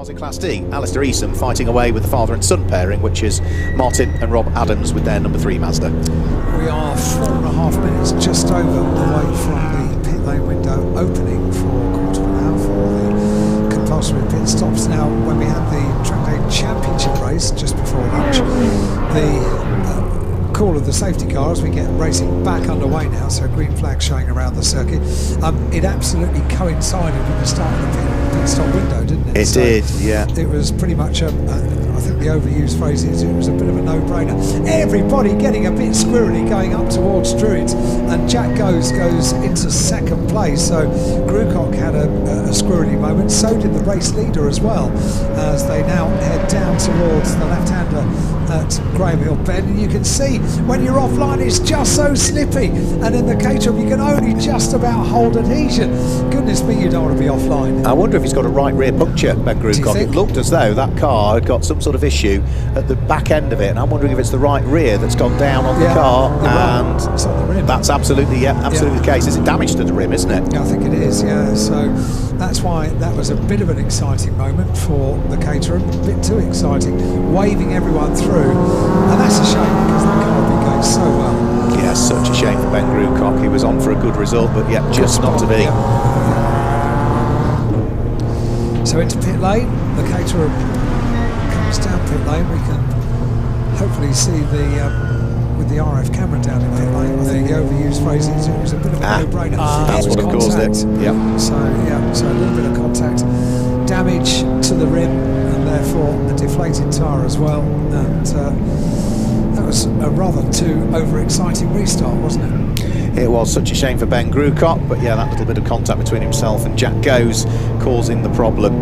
cars in Class D. Alistair Eason fighting away with the father and son pairing, which is Martin and Rob Adams with their number 3 Mazda. We are 4.5 minutes just over the way from the pit lane window opening for a quarter of an hour for the compulsory pit stops. Now, when we had the Trackday Championship race just before lunch, the call of the safety car as we get racing back underway now, so green flag showing around the circuit. It absolutely coincided with the start of the pit stop window, didn't it? It did, yeah. It was pretty much I think the overused phrase is it was a bit of a no-brainer. Everybody getting a bit squirrely going up towards Druids, and Jack goes into second place. So Grucock had a squirrely moment. So did the race leader as well, as they now head down towards the left-hander at Graham Hill Bend. And you can see when you're offline it's just so slippy, and in the Caterham you can only just about hold adhesion. Goodness me, you don't want to be offline. I wonder if he's got a right rear puncture, Ben Grucock. It looked as though that car had got some sort of issue at the back end of it, and I'm wondering if it's the right rear that's gone down on the car, and it's on the rim. That's absolutely the case. Is it damage to the rim, isn't it? Yeah, I think it is, yeah. So that's why that was a bit of an exciting moment for the Caterham, a bit too exciting, waving everyone through, and that's a shame because that car had been going so well. Yeah, such a shame for Ben Grucock. He was on for a good result, but yet just not to be. So into pit lane, the Caterham comes down pit lane. We can hopefully see with the RF camera down in pit lane. I think the overused phrase is it was a bit of a no-brainer. That's what caused it. Yeah. So a little bit of contact, damage to the rim, and therefore a deflated tyre as well. And that was a rather too overexciting restart, wasn't it? It was such a shame for Ben Grucock, but yeah, that little bit of contact between himself and Jack Goes causing the problem.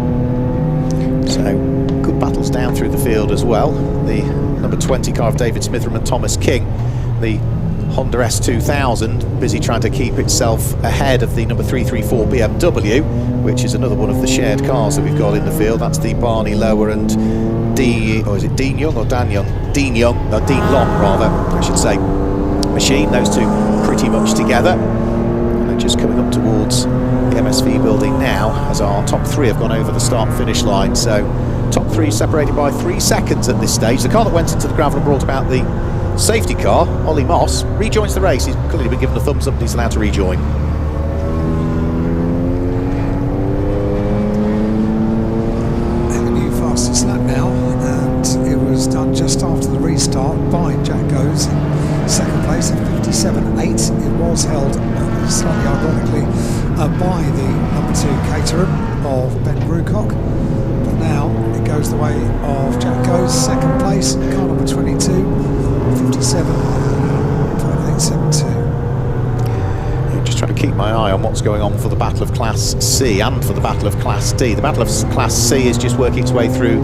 So good battles down through the field as well. The number 20 car of David Smitherham and Thomas King, the Honda S2000, busy trying to keep itself ahead of the number 334 BMW, which is another one of the shared cars that we've got in the field. That's the Barney Lower and Dean Young or Dan Young? Dean Young, no, Dean Long rather, I should say, machine. Those two pretty much together. And they're just coming up towards the MSV building now as our top 3 have gone over the start-finish line. So top 3 separated by 3 seconds at this stage. The car that went into the gravel and brought about the safety car, Ollie Moss, rejoins the race. He's clearly been given a thumbs up and he's allowed to rejoin. And the new fastest lap now, and it was done just after the restart by Jack Goes in second place at 57.8. It was held slightly ironically by the number 2 Caterham of Ben Grucock, but now it goes the way of Jack Goes, second place, car number 22, 57.872. Just trying to keep my eye on what's going on for the Battle of Class C and for the Battle of Class D. The Battle of Class C is just working its way through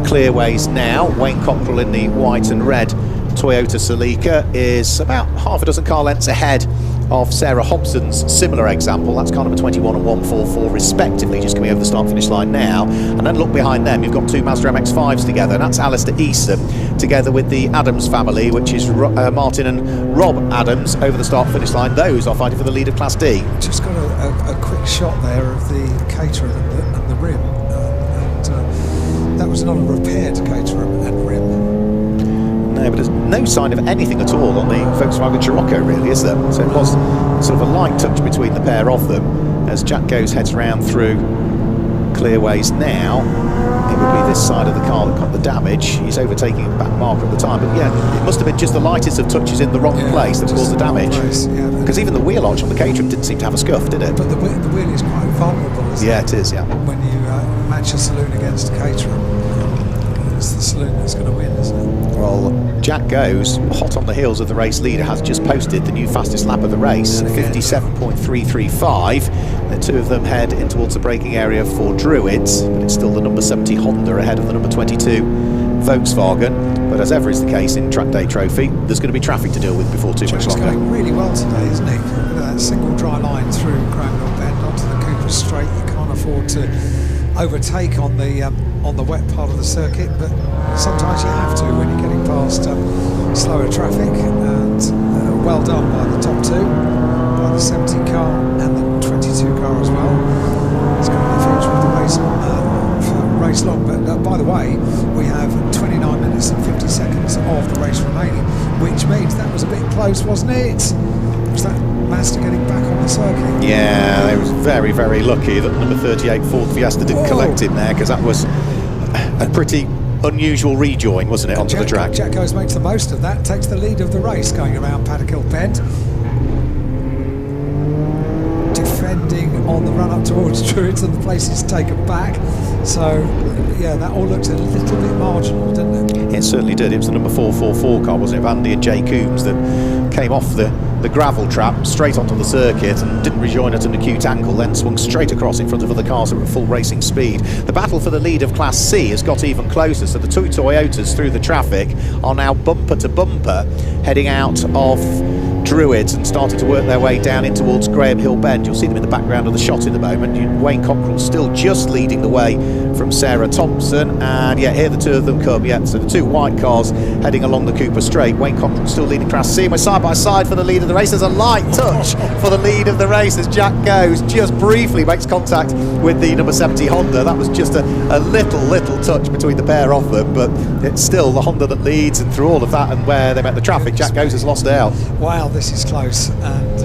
clearways now. Wayne Cockrell in the white and red Toyota Celica is about half a dozen car lengths ahead of Sarah Hobson's similar example. That's car number 21 and 144 respectively, just coming over the start-finish line now. And then look behind them, you've got 2 Mazda MX-5s together, and that's Alistair Eason together with the Adams family, which is Martin and Rob Adams over the start-finish line. Those are fighting for the lead of Class D. Just got a quick shot there of the Caterham and the rim, and that was not a repaired Caterham and rim. No, but there's no sign of anything at all on the Volkswagen Scirocco, really, is there? So it was sort of a light touch between the pair of them. As Jack Goes heads round through clearways now, it would be this side of the car that got the damage. He's overtaking the back marker at the time, but yeah, it must have been just the lightest of touches in the wrong place that caused the damage. Because even the wheel arch on the Caterham didn't seem to have a scuff, did it? But the wheel is quite vulnerable, isn't it? Yeah, it is, yeah. When you match a saloon against a Caterham, it's the saloon that's going to win, isn't it? Well, Jack Goes, hot on the heels of the race leader, has just posted the new fastest lap of the race, 57.335. The 2 of them head in towards the braking area for Druids, but it's still the number 70 Honda ahead of the number 22 Volkswagen. But as ever is the case in Trackday Trophy, there's going to be traffic to deal with before too much longer. Going really well today, isn't he? Look at that single dry line through Graham Hill Bend onto the Cooper Straight. You can't afford to overtake on the wet part of the circuit, but sometimes you have to when you're getting past slower traffic. And well done by the top 2, by the 70 car and the 22 car as well. It's going to be a future of the race for race long. But by the way, we have 29 minutes and 50 seconds of the race remaining, which means that was a bit close, wasn't it? Was that Mazda getting back on the circuit? Yeah, they was very, very lucky that number 38 Ford Fiesta didn't collect him there, because that was a pretty unusual rejoin, wasn't it, onto the track. Jack Goes makes the most of that, takes the lead of the race going around Paddock Hill Bend. Defending on the run up towards Druids, and the place is taken back. So, yeah, that all looked a little bit marginal, didn't it? It certainly did. It was the number 444 car, wasn't it, of Andy and Jay Coombs, that came off the gravel trap straight onto the circuit and didn't rejoin at an acute angle, then swung straight across in front of other cars that were at full racing speed. The battle for the lead of Class C has got even closer, so the two Toyotas through the traffic are now bumper to bumper heading out of Druids and started to work their way down in towards Graham Hill Bend. You'll see them in the background of the shot in the moment. Wayne Cockrell still just leading the way from Sarah Thompson, and yeah, here the two of them come. Yeah, so the two white cars heading along the Cooper Straight. Wayne Cockrell still leading Class C. We're side by side for the lead of the race. There's a light touch for the lead of the race as Jack Goes just briefly makes contact with the number 70 Honda. That was just a little touch between the pair of them, but it's still the Honda that leads, and through all of that and where they met the traffic, Jack Goes has lost out. Wow, this is close, and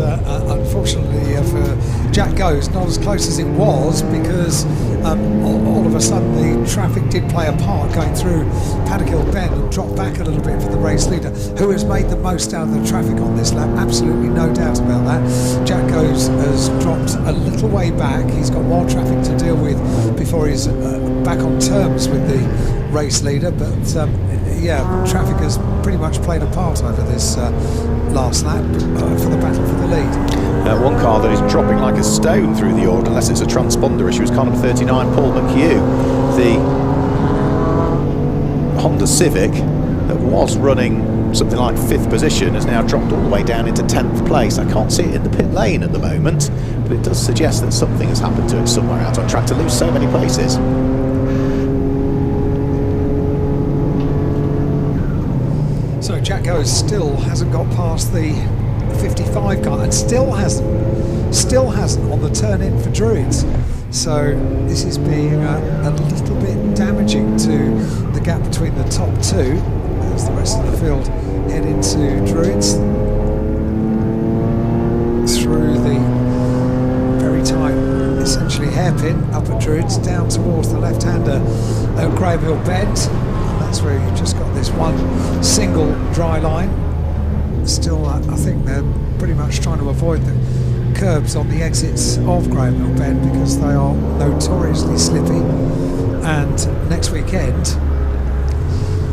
unfortunately for Jack Goes, not as close as it was, because all of a sudden the traffic did play a part going through Paddock Hill Bend and dropped back a little bit for the race leader, who has made the most out of the traffic on this lap, absolutely no doubt about that. Jack Goes has dropped a little way back. He's got more traffic to deal with before he's back on terms with the race leader, but yeah, traffic has pretty much played a part over this last lap for the battle for the lead. One car that is dropping like a stone through the order, unless it's a transponder issue, is car number 39 Paul McHugh. The Honda Civic that was running something like 5th position has now dropped all the way down into 10th place. I can't see it in the pit lane at the moment, but it does suggest that something has happened to it somewhere out on track to lose so many places. So Jack Goes still hasn't got past the 55 car, and still hasn't on the turn in for Druids. So this is being a little bit damaging to the gap between the top two as the rest of the field head into Druids through the very tight, essentially hairpin up at Druids, down towards the left-hander at Graham Hill Bend. That's where you've just got this one single dry line. Still, I think they're pretty much trying to avoid the curbs on the exits of Graham Hill Bend because they are notoriously slippy. And next weekend,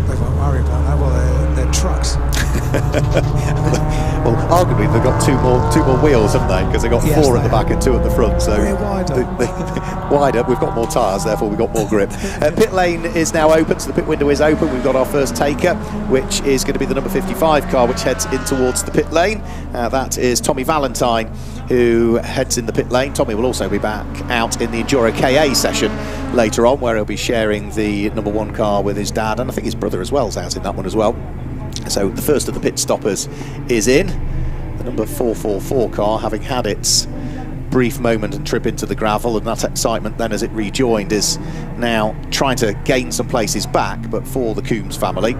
they won't worry about that. Well, they're trucks. Well, arguably they've got two more wheels, haven't they? Because they've got four at the back and two at the front. So they're wider. Wider. We've got more tyres, therefore we've got more grip. Pit lane is now open, so the pit window is open. We've got our first taker, which is going to be the number 55 car, which heads in towards the pit lane. That is Tommy Valentine, who heads in the pit lane. Tommy will also be back out in the Enduro KA session later on, where he'll be sharing the number 1 car with his dad, and I think his brother as well is out in that one as well. So the first of the pit stoppers is in. The number 444 car, having had its brief moment and trip into the gravel, and that excitement then as it rejoined, is now trying to gain some places back. But for the Coombs family,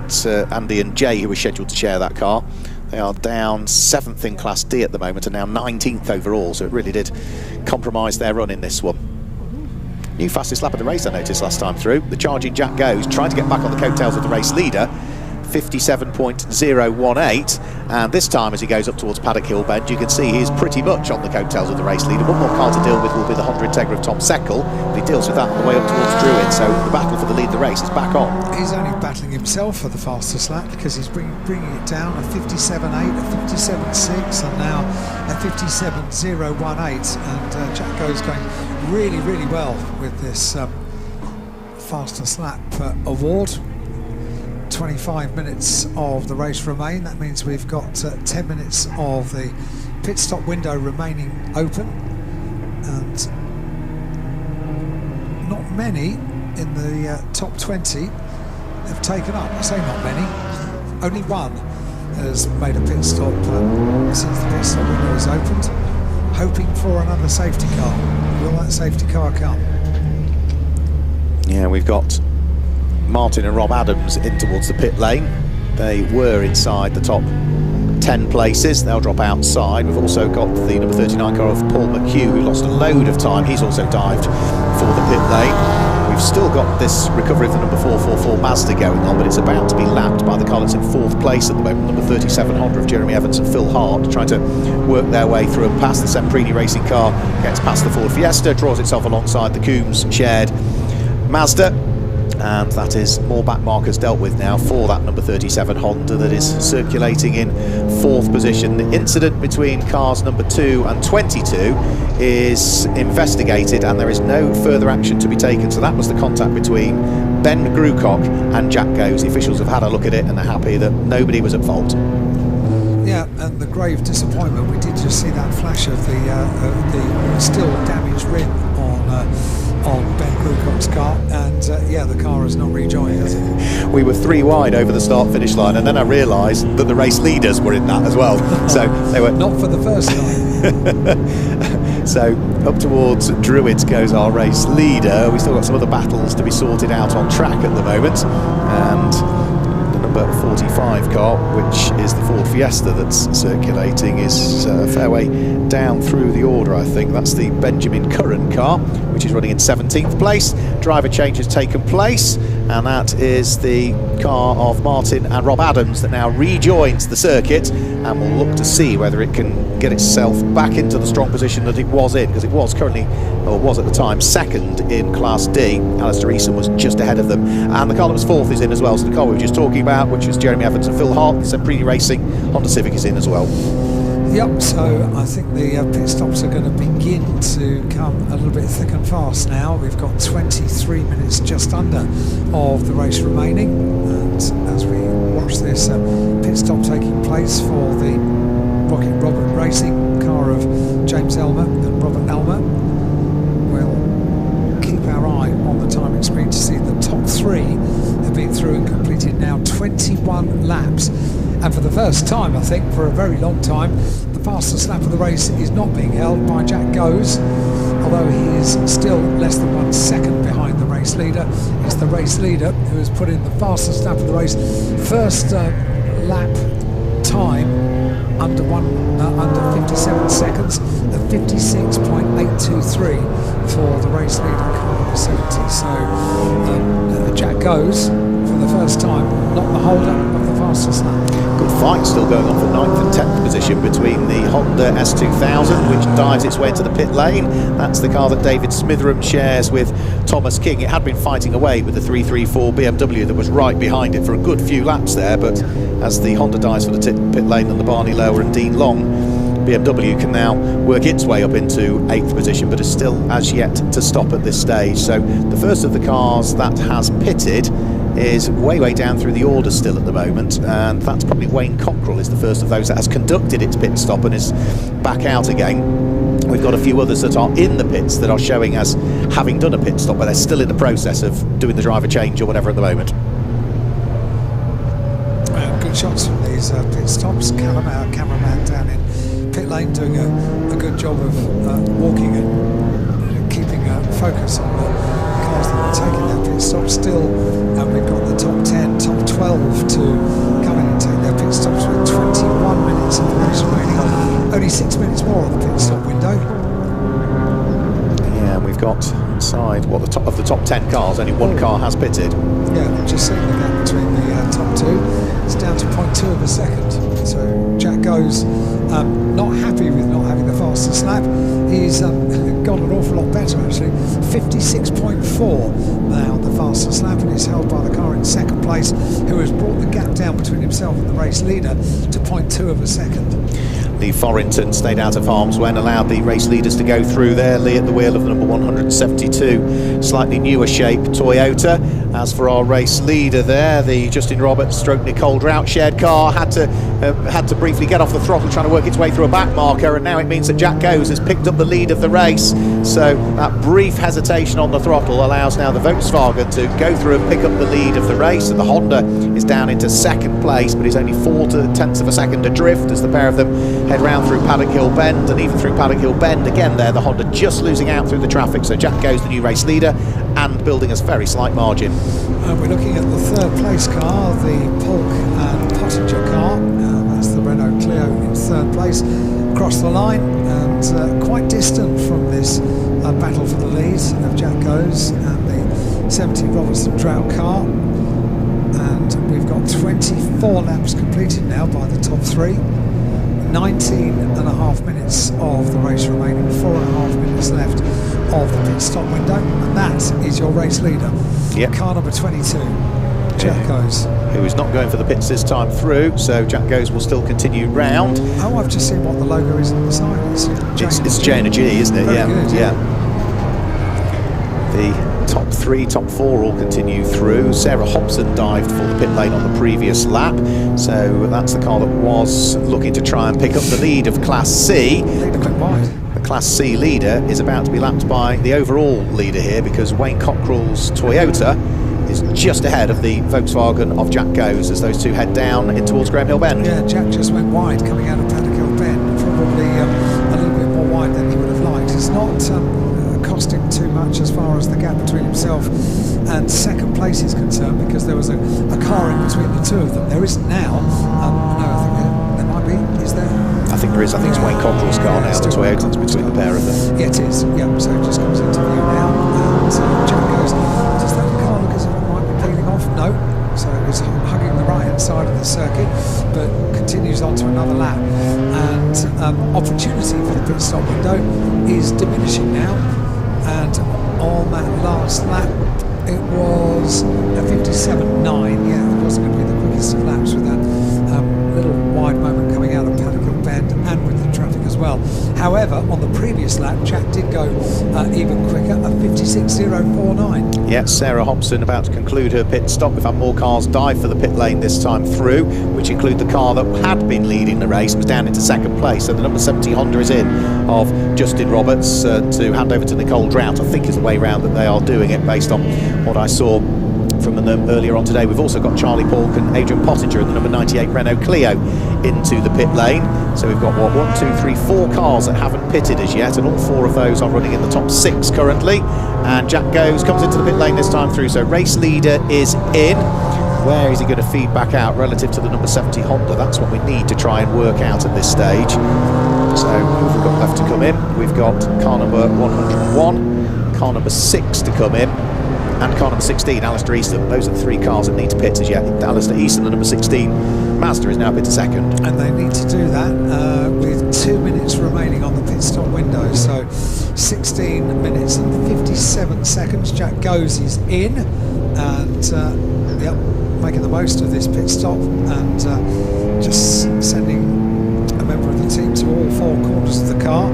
it's Andy and Jay who are scheduled to share that car. They are down 7th in Class D at the moment and now 19th overall, so it really did compromise their run in this one. New fastest lap of the race, I noticed last time through. The charging Jack Goes, trying to get back on the coattails of the race leader, 57.018, and this time as he goes up towards Paddock Hill Bend, you can see he's pretty much on the coattails of the race leader. One more car to deal with will be the Honda Integra of Tom Seckel, but he deals with that on the way up towards Druid, so the battle for the lead of the race is back on. He's only battling himself for the fastest lap because he's bringing it down a 57.8, a 57.6, and now a 57.018, and Jack Goes going really well with this fastest lap award. 25 minutes of the race remain. That means we've got 10 minutes of the pit stop window remaining open, and not many in the top 20 have taken up. I say not many, only one has made a pit stop since the pit stop window is opened, hoping for another safety car. Will that safety car come? Yeah, we've got Martin and Rob Adams in towards the pit lane. They were inside the top 10 places. They'll drop outside. We've also got the number 39 car of Paul McHugh, who lost a load of time. He's also dived for the pit lane. We've still got this recovery of the number 444 Mazda going on, but it's about to be lapped by the car that's in 4th place at the moment, number 37 Honda of Jeremy Evans and Phil Hart, trying to work their way through and past the Semprini racing car, gets past the Ford Fiesta, draws itself alongside the Coombs shared Mazda, and that is more back markers dealt with now for that number 37 Honda that is circulating in 4th position. The incident between cars number 2 and 22 is investigated, and there is no further action to be taken. So that was the contact between Ben Grucock and Jack Goes. The officials have had a look at it and are happy that nobody was at fault. Yeah, and the grave disappointment, we did just see that flash of the still damaged rim on Ben Grucock's car, and yeah, the car has not rejoined, has it? We were 3 wide over the start-finish line, and then I realised that the race leaders were in that as well. So they were not for the first time. So up towards Druids goes our race leader. We've still got some other battles to be sorted out on track at the moment, and the number 45 car, which is the Ford Fiesta that's circulating, is a fair way down through the order. I think that's the Benjamin Curran car, which is running in 17th place. Driver change has taken place, and that is the car of Martin and Rob Adams that now rejoins the circuit, and will look to see whether it can get itself back into the strong position that it was in, because it was currently, or was at the time, second in Class D. Alistair Eason was just ahead of them, and the car that was 4th is in as well. So the car we were just talking about, which was Jeremy Evans and Phil Hart, Semprini Racing Honda Civic, is in as well. Yep, so I think the pit stops are going to begin to come a little bit thick and fast now. We've got 23 minutes just under of the race remaining, and as we watch this pit stop taking place for the Rocket Robert Racing car of James Elmer and Robert Elmer, we'll keep our eye on the timing screen to see the top 3 have been through and completed now 21 laps. And for the first time, I think, for a very long time, the fastest lap of the race is not being held by Jack Goes, although he is still less than 1 second behind the race leader. It's the race leader who has put in the fastest lap of the race. First lap time under 57 seconds at 56.823 for the race leader, car number 70. So Jack Goes, for the first time, not the holder of the fastest lap. Good fight still going on for 9th and 10th position between the Honda S2000, which dives its way into the pit lane. That's the car that David Smitheram shares with Thomas King. It had been fighting away with the 334 BMW that was right behind it for a good few laps there, but as the Honda dives for the pit lane and the Barney Lower and Dean Long, BMW can now work its way up into 8th position, but is still as yet to stop at this stage. So the first of the cars that has pitted is way down through the order still at the moment, and that's probably Wayne Cockrell is the first of those that has conducted its pit stop and is back out again. We've got a few others that are in the pits that are showing as having done a pit stop, but they're still in the process of doing the driver change or whatever at the moment. Good shots from these pit stops. Callum, our cameraman down in pit lane, doing a good job of walking and keeping focus on the cars that are taking their pit stops still. And we've got the top 10, top 12 to come in and take their pit stops with 21 minutes of the race remaining. Only 6 minutes more on the pit stop window. Yeah, we've got inside what of the top 10 cars, only 1 car has pitted. Yeah, we've just seen the gap between the top 2. It's down to 0.2 of a second. So Jack Goes not happy with not having the fastest lap. He's got an awful lot better actually. 56.4 now the fastest lap, and is held by the car in 2nd place, who has brought the gap down between himself and the race leader to 0.2 of a second. Lee Forrington stayed out of harm's way and allowed the race leaders to go through there. Lee at the wheel of the number 172, slightly newer shape Toyota. As for our race leader there, the Justin Roberts stroke Nicole Drought shared car had to had to briefly get off the throttle trying to work its way through a back marker, and now it means that Jack Goes has picked up the lead of the race. So that brief hesitation on the throttle allows now the Volkswagen to go through and pick up the lead of the race, and the Honda is down into second place, but is only 0.4 of a second adrift as the pair of them head round through Paddock Hill Bend. And even through Paddock Hill Bend again there, the Honda just losing out through the traffic, so Jack Goes the new race leader and building a very slight margin. We're looking at the third place car, the Polk and Pottinger car. That's the Renault Clio in third place. Across the line and quite distant from this battle for the lead of Jack Goes and the 70 Robertson Drought car. And we've got 24 laps completed now by the top three. 19.5 minutes of the race remaining, 4.5 minutes left of the pit stop window, and that is your race leader. Yep. Car number 22, Jack Goes. Who is not going for the pits this time through, so Jack Goes will still continue round. Oh, I've just seen what the logo is on the side. It's J and a G, isn't it? Very Yeah, good, yeah. The top three, top four all continue through. Sarah Hobson dived for the pit lane on the previous lap, so that's the car that was looking to try and pick up the lead of Class C. The Class C leader is about to be lapped by the overall leader here, because Wayne Cockrell's Toyota is just ahead of the Volkswagen of Jack Goes as those two head down in towards Graham Hill Bend. Yeah, Jack just went wide coming out of Paddock Hill Bend, probably a little bit more wide than he would have liked. It's not cost him too much as far as the gap between himself and second place is concerned, because there was a car in between the two of them. There isn't now. No, I think there might be. Is there? I think there is. I think it's Wayne Cockrell's car now, the Toyota's between the pair of them. Yeah, it is. Yeah, so it just comes into view now. And Jack Goes, does that car look as if it might be peeling off? No. So it was hugging the right-hand side of the circuit, but continues on to another lap. And opportunity for the pit stop window is diminishing now. And on that last lap, it was a 57.9. Yeah, it wasn't going to be the quickest of laps with that little wide moment coming out of Paddock Hill Bend and with the traffic as well. However, on the previous lap, Jack did go even quicker, a 56.049. Yeah, Sarah Hobson about to conclude her pit stop. We've had more cars dive for the pit lane this time through, which include the car that had been leading the race. It was down into second place, so the number 70 Honda is in of Justin Roberts to hand over to Nicole Drought. I think is the way round that they are doing it based on what I saw from them earlier on today. We've also got Charlie Polk and Adrian Pottinger in the number 98 Renault Clio into the pit lane. So we've got, what, 1, 2, 3, 4 cars that haven't pitted as yet, and all 4 of those are running in the top 6 currently. And Jack Goes comes into the pit lane this time through, so race leader is in. Where is he going to feed back out relative to the number 70 Honda? That's what we need to try and work out at this stage. So who have we got left to come in? We've got car number 101, car number 6 to come in, and car number 16, Alistair Easton. Those are the 3 cars that need to pit as yet. Alistair Easton, the number 16 Mazda, is now pit to second. And they need to do that with 2 minutes remaining on the pit stop window. So 16 minutes and 57 seconds. Jack Goes is in, and yep, making the most of this pit stop, and just sending a member of the team to all 4 corners of the car,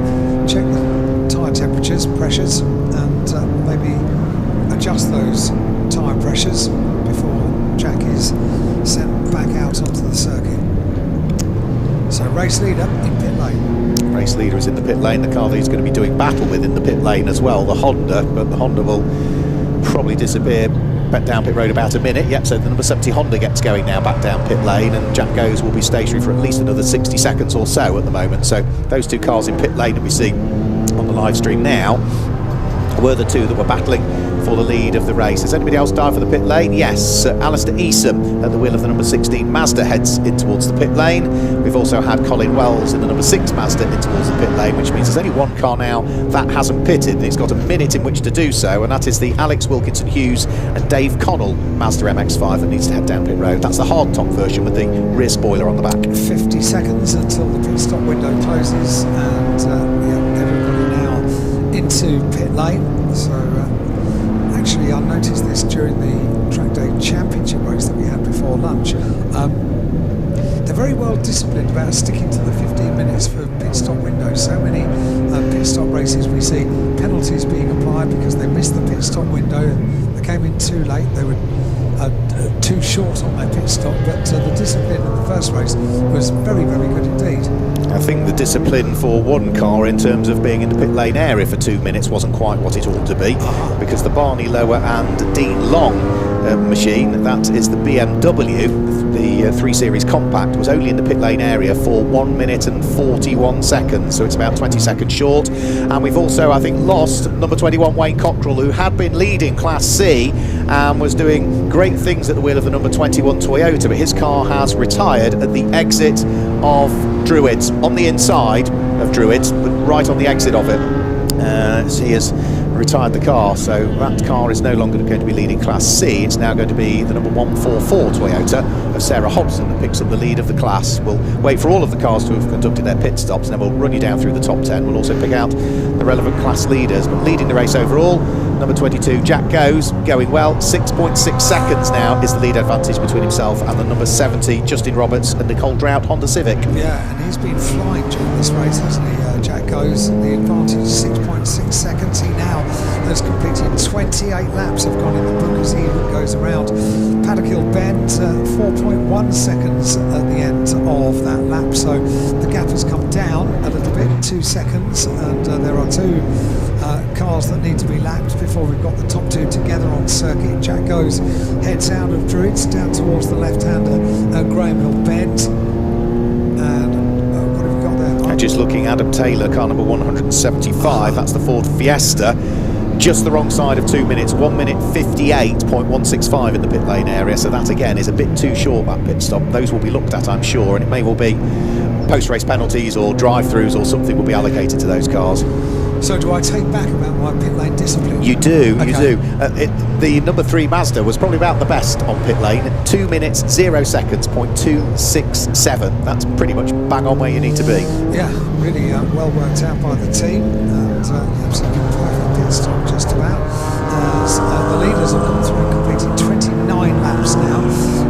check the tyre temperatures, pressures, and maybe adjust those tyre pressures before Jack is sent back out onto the circuit. So race leader in pit lane. Race leader is in the pit lane. The car that he's going to be doing battle with in the pit lane as well, the Honda, but the Honda will probably disappear back down pit road about a minute. Yep, so the number 70 Honda gets going now back down pit lane, and Jack Goes will be stationary for at least another 60 seconds or so at the moment. So those 2 cars in pit lane that we see on the live stream now were the 2 that were battling for the lead of the race. Has anybody else dive for the pit lane? Yes, Alistair Easton at the wheel of the number 16 Mazda heads in towards the pit lane. We've also had Colin Wells in the number 6 Mazda in towards the pit lane, which means there's only 1 car now that hasn't pitted, and it's got a minute in which to do so, and that is the Alex Wilkinson Hughes and Dave Connell Mazda MX-5 that needs to head down pit road. That's the hard top version with the rear spoiler on the back. 50 seconds until the pit stop window closes, and yeah, everybody now into pit lane. So actually, I noticed this during the Trackday Championship race that we had before lunch. They're very well disciplined about sticking to the 15 minutes for pit stop windows. So many pit stop races we see penalties being applied because they missed the pit stop window. They came in too late. They would too short on their pit stop, but the discipline in the first race was very, very good indeed. I think the discipline for one car in terms of being in the pit lane area for 2 minutes wasn't quite what it ought to be, because the Barney Lower and Dean Long machine, that is the BMW, the 3 Series Compact, was only in the pit lane area for 1 minute and 41 seconds, so it's about 20 seconds short. And we've also, I think, lost number 21 Wayne Cockrell, who had been leading Class C and was doing great things at the wheel of the number 21 Toyota, but his car has retired at the exit of Druids, on the inside of Druids, but right on the exit of it. So he has retired the car, so that car is no longer going to be leading Class C. It's now going to be the number 144 Toyota of Sarah Hobson that picks up the lead of the class. We'll wait for all of the cars to have conducted their pit stops, and then we'll run you down through the top 10. We'll also pick out the relevant class leaders, but leading the race overall, number 22 Jack Goes, going well. 6.6 seconds now is the lead advantage between himself and the number 70 Justin Roberts and Nicole Drought Honda Civic. Yeah, and he's been flying during this race, hasn't he? Jack Goes, the advantage 6.6 seconds. He now has completed 28 laps, have gone in the book as he goes around Paddock Hill Bend, 4.1 seconds at the end of that lap, so the gap has come down a little bit, 2 seconds, and there are 2 cars that need to be lapped before we've got the top 2 together on circuit. Jack Goes heads out of Druids down towards the left-hander at Graham Hill Bend, and what have we got there? And just looking, Adam Taylor, car number 175, that's the Ford Fiesta, just the wrong side of 2 minutes, 1 minute 58.165 in the pit lane area, so that again is a bit too short, that pit stop. Those will be looked at, I'm sure, and it may well be post-race penalties or drive-throughs or something will be allocated to those cars. So do I take back about my pit lane discipline? You do, okay. You do. The number 3 Mazda was probably about the best on pit lane. 2 minutes, 0 seconds, .267. That's pretty much bang on where you need to be. Yeah, really well worked out by the team, and absolutely perfect pit stop just about. As the leaders have gone through and completed 29 laps now.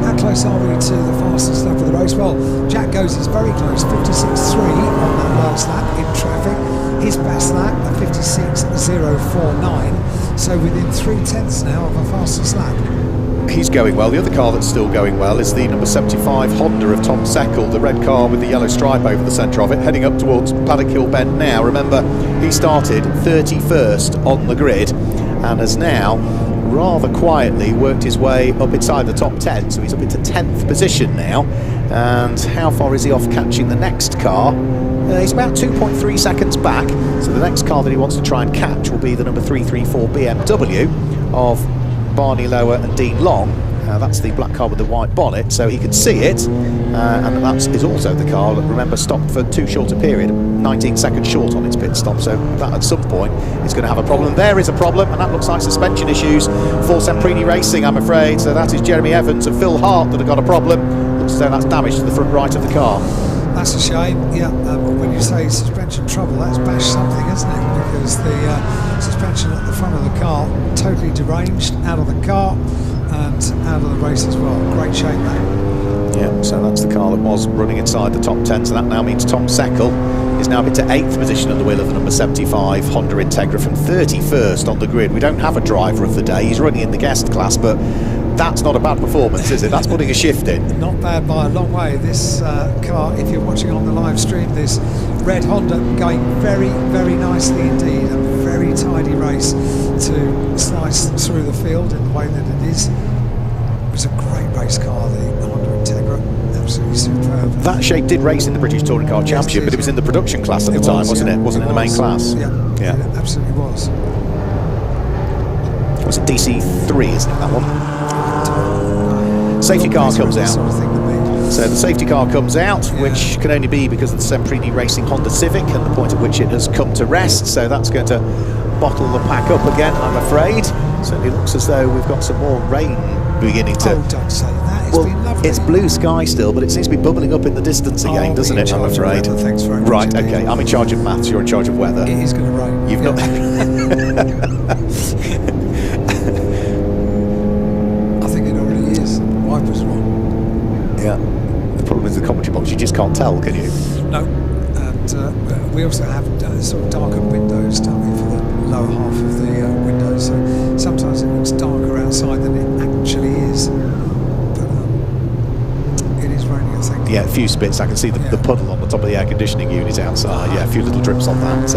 How close are we to the fastest lap of the race? Well, Jack Goes is very close, 56.3 on that last lap in traffic. His best lap, a 56.049, so within 3/10 now of a fastest lap. He's going well. The other car that's still going well is the number 75 Honda of Tom Seckel, the red car with the yellow stripe over the centre of it, heading up towards Paddock Hill Bend now. Remember, he started 31st on the grid and has now rather quietly worked his way up inside the top 10, so he's up into 10th position now. And how far is he off catching the next car? He's about 2.3 seconds back, so the next car that he wants to try and catch will be the number 334 BMW of Barney Lower and Dean Long. That's the black car with the white bonnet, so he can see it, and that is also the car that, remember, stopped for too short a period, 19 seconds short on its pit stop, so that at some point is going to have a problem. There is a problem, and that looks like suspension issues for Semprini Racing, I'm afraid. So that is Jeremy Evans and Phil Hart that have got a problem. Looks as though that's damage to the front right of the car. That's a shame, yeah. When you say suspension trouble, that's bashed something, isn't it? Because the suspension at the front of the car totally deranged, out of the car and out of the race as well. Great shape, that. Yeah, so that's the car that was running inside the top 10, so that now means Tom Seckel is now up into 8th position at the wheel of the number 75 Honda Integra from 31st on the grid. We don't have a driver of the day, he's running in the guest class, but that's not a bad performance, is it? That's putting a shift in. Not bad by a long way. This car, if you're watching on the live stream, this red Honda going very, very nicely indeed. A very tidy race to slice through the field in the way that it is. It was a great race car, the Honda Integra. Absolutely superb. That shape did race in the British Touring Car Championship, but it was in the production class at the time, wasn't it? It wasn't in the main class. Yeah, it absolutely was. It was a DC3, isn't it, that one? Safety car comes out. So the safety car comes out, which can only be because of the Semprini Racing Honda Civic and the point at which it has come to rest. So that's going to bottle the pack up again, I'm afraid. Certainly looks as though we've got some more rain beginning to... Oh, don't say that. It's been lovely. It's blue sky still, but it seems to be bubbling up in the distance again, doesn't it, I'm afraid? Thanks very much. Right, okay. I'm in charge of maths, you're in charge of weather. It is going to rain. You've not... Yeah, the problem is the commentary box, you just can't tell, can you? No, and we also have sort of darkened windows, don't we, for the lower half of the window, so sometimes it looks darker outside than it actually is. But it is raining, I think. Yeah, a few spits. I can see the puddle on the top of the air conditioning unit outside. Yeah, a few little drips on that.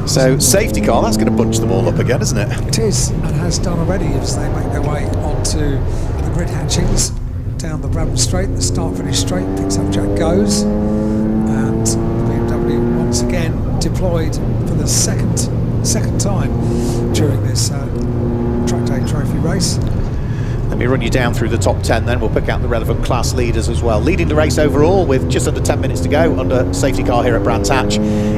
So safety car, that's going to bunch them all up again, isn't it? It is, and has done already as they make their way onto the grid hatchings down the Brabham Straight. The start-finish straight picks up Jack Goes, and the BMW once again deployed for the second time during this Trackday Trophy race. Let me run you down through the top 10 then. We'll pick out the relevant class leaders as well. Leading the race overall with just under 10 minutes to go under safety car here at Brands Hatch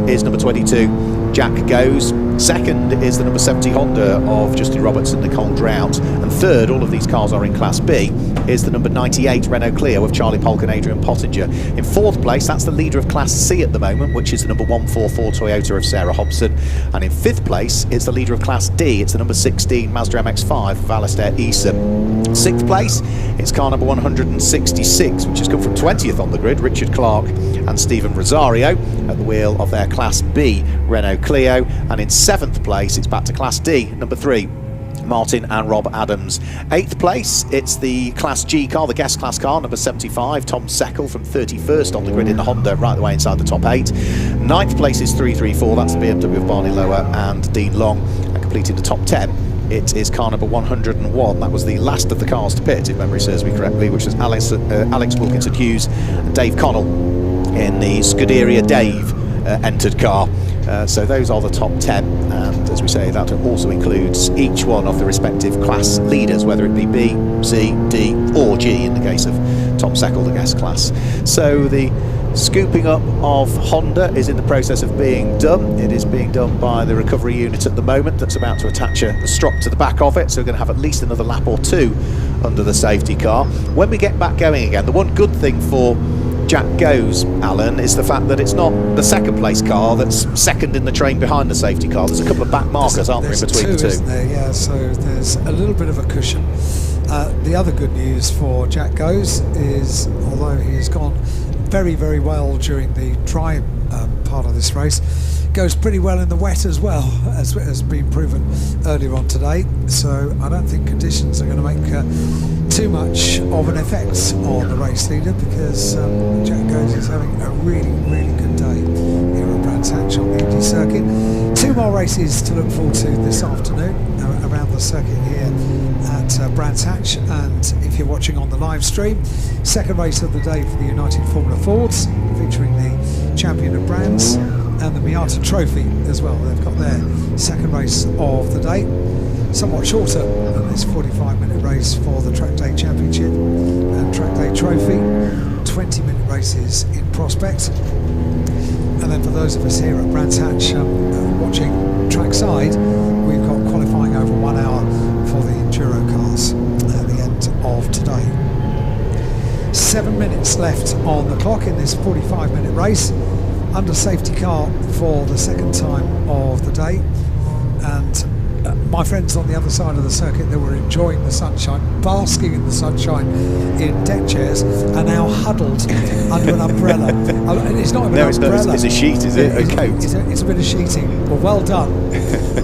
is number 22, Jack Goes. Second is the number 70 Honda of Justin Roberts and Nicole Drought. And third, all of these cars are in Class B, is the number 98 Renault Clio of Charlie Polk and Adrian Pottinger. In fourth place, that's the leader of Class C at the moment, which is the number 144 Toyota of Sarah Hobson. And in fifth place, it's the leader of Class D. It's the number 16 Mazda MX-5 of Alistair Eason. Sixth place, it's car number 166, which has come from 20th on the grid, Richard Clark and Stephen Rosario at the wheel of their Class B Renault Clio. And in seventh place, it's back to Class D, number 3, Martin and Rob Adams. Eighth place, it's the Class G car, the guest class car, number 75, Tom Seckel from 31st on the grid in the Honda, right the way inside the top 8. Ninth place is 334, that's the BMW of Barney Lower and Dean Long. And completing the top 10, it is car number 101. That was the last of the cars to pit, if memory serves me correctly, which was Alex Wilkinson Hughes and Dave Connell in the Scuderia Dave entered car. So those are the top 10, and as we say, that also includes each one of the respective class leaders, whether it be B, C, D or G in the case of Tom Seckel, the guest class. So the scooping up of Honda is in the process of being done. It is being done by the recovery unit at the moment that's about to attach a strop to the back of it, so we're going to have at least another lap or two under the safety car. When we get back going again, the one good thing for Jack Goes, Alan, is the fact that it's not the second place car that's second in the train behind the safety car. There's a couple of back markers, aren't there, in between the two? Isn't there? Yeah, so there's a little bit of a cushion. The other good news for Jack Goes is, although he has gone very, very well during the dry part of this race, goes pretty well in the wet as well, as has been proven earlier on today. So I don't think conditions are going to make too much of an effect on the race leader, because Jack Goes is having a really, really good day here at Brands Hatch on the Indy circuit. Two more races to look forward to this afternoon around the circuit here at Brands Hatch, and if you're watching on the live stream, second race of the day for the United Formula Fords, featuring the champion of Brands and the Miata Trophy as well. They've got their second race of the day, somewhat shorter than this 45-minute race for the Trackday Championship and Trackday Trophy. 20-minute races in prospect. And then for those of us here at Brands Hatch watching trackside, we've got qualifying over 1 hour for the Enduro cars at the end of today. 7 minutes left on the clock in this 45-minute race under safety car for the second time of the day, and my friends on the other side of the circuit that were enjoying the sunshine, basking in the sunshine in deck chairs, are now huddled under an umbrella. And it's not an umbrella. It's a sheet, is it? A coat? It's a bit of sheeting. Well, well done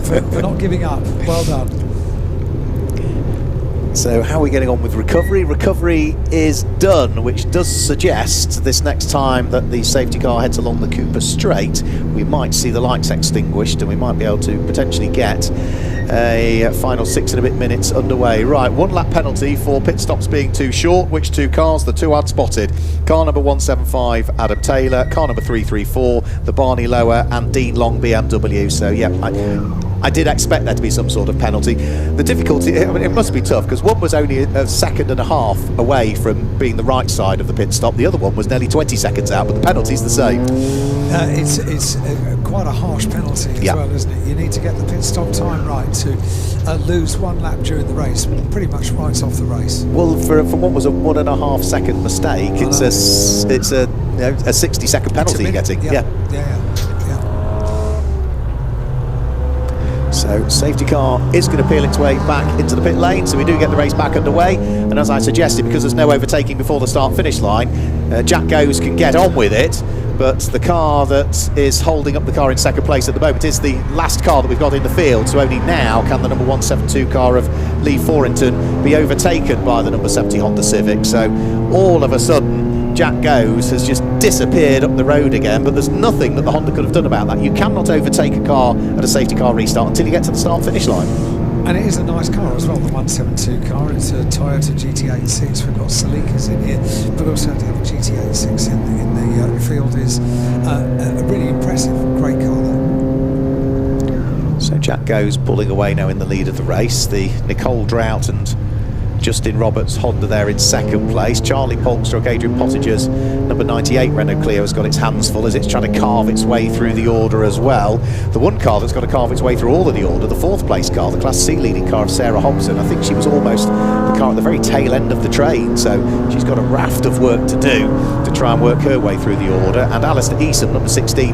for not giving up. Well done. So how are we getting on with recovery? Recovery is done, which does suggest this next time that the safety car heads along the Cooper Straight, we might see the lights extinguished and we might be able to potentially get a final 6 and a bit minutes underway. Right, 1 lap penalty for pit stops being too short. Which two cars? The two I'd spotted. Car number 175, Adam Taylor. Car number 334, the Barney Lower and Dean Long BMW. So yeah, I did expect there to be some sort of penalty. The difficulty, I mean, it must be tough, because one was only a second and a half away from being the right side of the pit stop. The other one was nearly 20 seconds out, but the penalty's the same. It's quite a harsh penalty as well, isn't it? You need to get the pit stop time right to lose 1 lap during the race. Pretty much writes off the race. Well, for what was a 1.5 second mistake, it's a 60-second penalty you're getting. Yeah. So So safety car is going to peel its way back into the pit lane, so we do get the race back underway. And as I suggested, because there's no overtaking before the start-finish line, Jack Goes can get on with it. But the car that is holding up the car in second place at the moment is the last car that we've got in the field, so only now can the number 172 car of Lee Forington be overtaken by the number 70 Honda Civic. So all of a sudden Jack Goes has just disappeared up the road again, but there's nothing that the Honda could have done about that. You cannot overtake a car at a safety car restart until you get to the start finish line. And it is a nice car as well, the 172 car. It's a Toyota GT86. We've got Celicas in here, but also to have a GT86 in the field is a really impressive, great car there. So Jack Goes pulling away now in the lead of the race. The Nicole Drought and Justin Roberts Honda there in second place. Charlie Polk / Adrian Pottinger's number 98 Renault Clio has got its hands full as it's trying to carve its way through the order as well. The one car that's got to carve its way through all of the order, the fourth place car, the Class C leading car of Sarah Hobson. I think she was almost the car at the very tail end of the train, so she's got a raft of work to do to try and work her way through the order. And Alistair Eason, number 16,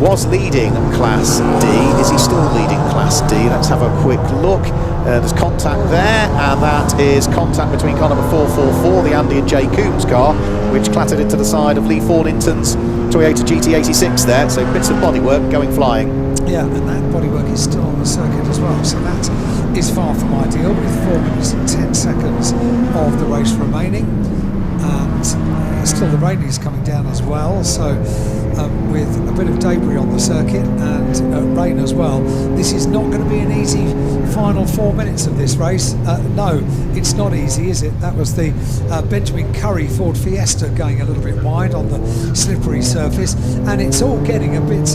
was leading Class D. Is he still leading Class D? Let's have a quick look. There's contact there, and that is contact between car number 444, the Andy and Jay Coombs car, which clattered into the side of Lee Forington's Toyota GT86 there, so bits of bodywork going flying. Yeah, and that bodywork is still on the circuit as well, so that is far from ideal, with 4 minutes and 10 seconds of the race remaining, and still the rain is coming down as well, so with a bit of debris on the circuit and rain as well, this is not going to be an easy final 4 minutes of this race. No, it's not easy, is it? That was the Benjamin Curry Ford Fiesta going a little bit wide on the slippery surface, and it's all getting a bit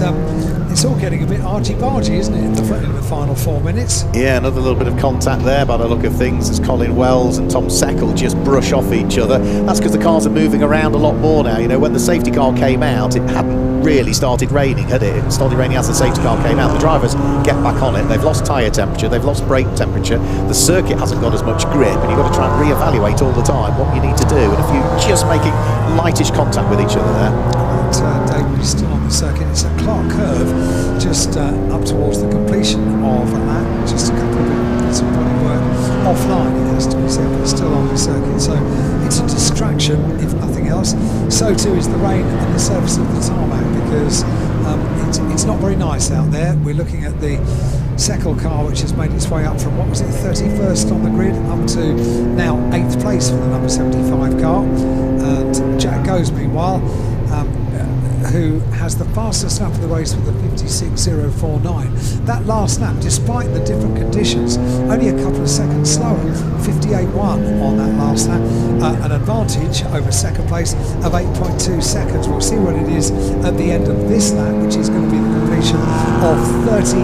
argy-bargy, isn't it, in the final 4 minutes? Yeah, another little bit of contact there by the look of things as Colin Wells and Tom Seckel just brush off each other. That's because the cars are moving around a lot more now. You know, when the safety car came out, it hadn't really started raining, had it? It started raining as the safety car came out. The drivers get back on it. They've lost tyre temperature, they've lost brake temperature, the circuit hasn't got as much grip, and you've got to try and re-evaluate all the time what you need to do. And if you're just making lightish contact with each other there. Debris is still on the circuit. It's a Clark curve just up towards the completion of that. Just a couple of bits of bodywork offline, it has to be said, but it's still on the circuit. So it's a distraction, if nothing else. So too is the rain and the surface of the tarmac, because it's not very nice out there. We're looking at the Seckel car, which has made its way up from, what was it, 31st on the grid, up to now 8th place for the number 75 car. And Jack Goes, meanwhile, who has the fastest lap of the race with a 56.049. That last lap, despite the different conditions, only a couple of seconds slower, 58.1 on that last lap, an advantage over second place of 8.2 seconds. We'll see what it is at the end of this lap, which is going to be the completion of 38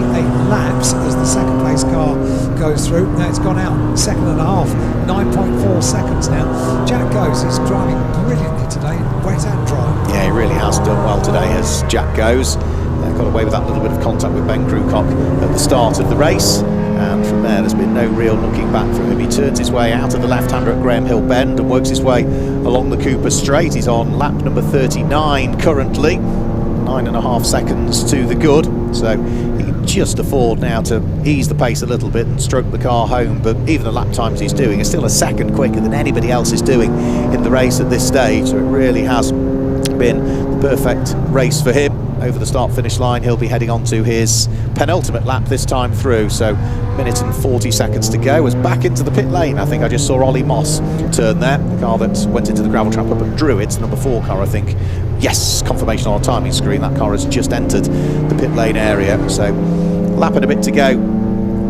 laps as the second place car goes through. Now it's gone out, second and a half, 9.4 seconds now. Jack Goes is driving brilliantly today, wet and dry. Yeah, he really has done well today as Jack Goes. Got away with that little bit of contact with Ben Krukop at the start of the race, and from there there's been no real looking back from him. He turns his way out of the left-hander at Graham Hill Bend and works his way along the Cooper Straight. He's on lap number 39 currently, 9.5 seconds to the good, so he can just afford now to ease the pace a little bit and stroke the car home. But even the lap times he's doing are still a second quicker than anybody else is doing in the race at this stage, so it really has been the perfect race for him. Over the start-finish line, he'll be heading on to his penultimate lap this time through, so minute and 40 seconds to go. As back into the pit lane, I think I just saw Ollie Moss turn there, the car that went into the gravel trap up at Druids, number 4 car, I think. Yes, confirmation on a timing screen, that car has just entered the pit lane area, so lap and a bit to go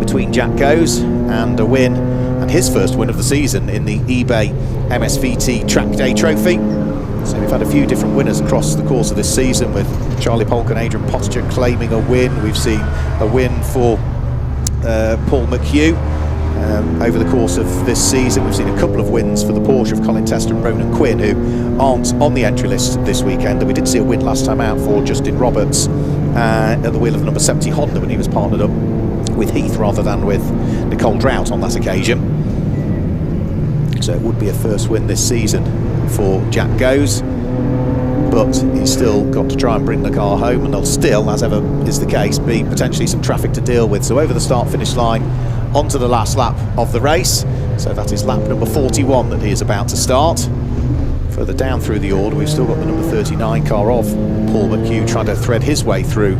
between Jack Goes and a win, and his first win of the season in the eBay MSVT Trackday Trophy. So we've had a few different winners across the course of this season, with Charlie Polk and Adrian Pottinger claiming a win. We've seen a win for Paul McHugh over the course of this season. We've seen a couple of wins for the Porsche of Colin Tester and Ronan Quinn, who aren't on the entry list this weekend. And we did see a win last time out for Justin Roberts at the wheel of number 70 Honda when he was partnered up with Heath rather than with Nicole Drought on that occasion. So it would be a first win this season for Jack Goes. but he's still got to try and bring the car home, and there'll still, as ever is the case, be potentially some traffic to deal with. So over the start-finish line, onto the last lap of the race. So that is lap number 41 that he is about to start. Further down through the order, we've still got the number 39 car of Paul McHugh trying to thread his way through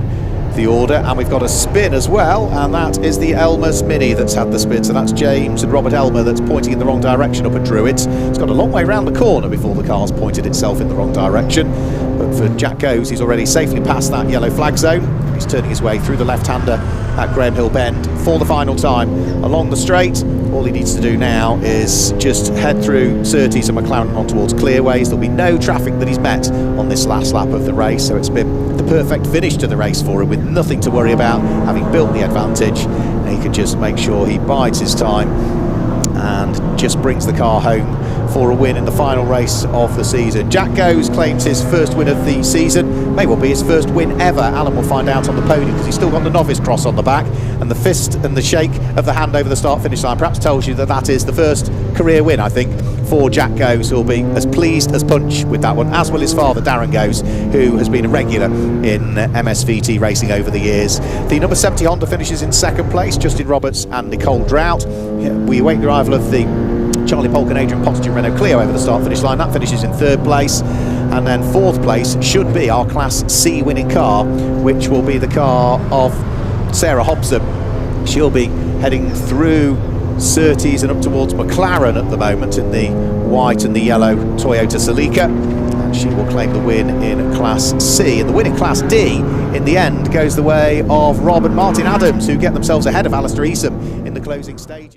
the order, and we've got a spin as well, and that is the Elmer's Mini that's had the spin. So that's James and Robert Elmer that's pointing in the wrong direction up at Druids. It's got a long way round the corner before the car's pointed itself in the wrong direction, but for Jack Goes, he's already safely passed that yellow flag zone. He's turning his way through the left-hander at Graham Hill Bend for the final time along the straight. All he needs to do now is just head through Surtees and McLaren on towards Clearways. There'll be no traffic that he's met on this last lap of the race, so it's been the perfect finish to the race for him, with nothing to worry about, having built the advantage. And he can just make sure he bides his time and just brings the car home for a win in the final race of the season. Jack Goes claims his first win of the season, may well be his first win ever. Alan will find out on the podium, because he's still got the novice cross on the back, and the fist and the shake of the hand over the start-finish line perhaps tells you that that is the first career win, I think, for Jack Goes, who'll be as pleased as punch with that one, as will his father Darren Goes, who has been a regular in MSVT racing over the years. The number 70 Honda finishes in second place, Justin Roberts and Nicole Drought. We await the arrival of the Charlie Polk and Adrian Pottinger Renault Clio over the start-finish line. That finishes in third place, and then fourth place should be our Class C winning car, which will be the car of Sarah Hobson. She'll be heading through Surtees and up towards McLaren at the moment in the white and the yellow Toyota Celica, and she will claim the win in Class C. And the win in Class D in the end goes the way of Rob and Martin Adams, who get themselves ahead of Alistair Easom in the closing stage.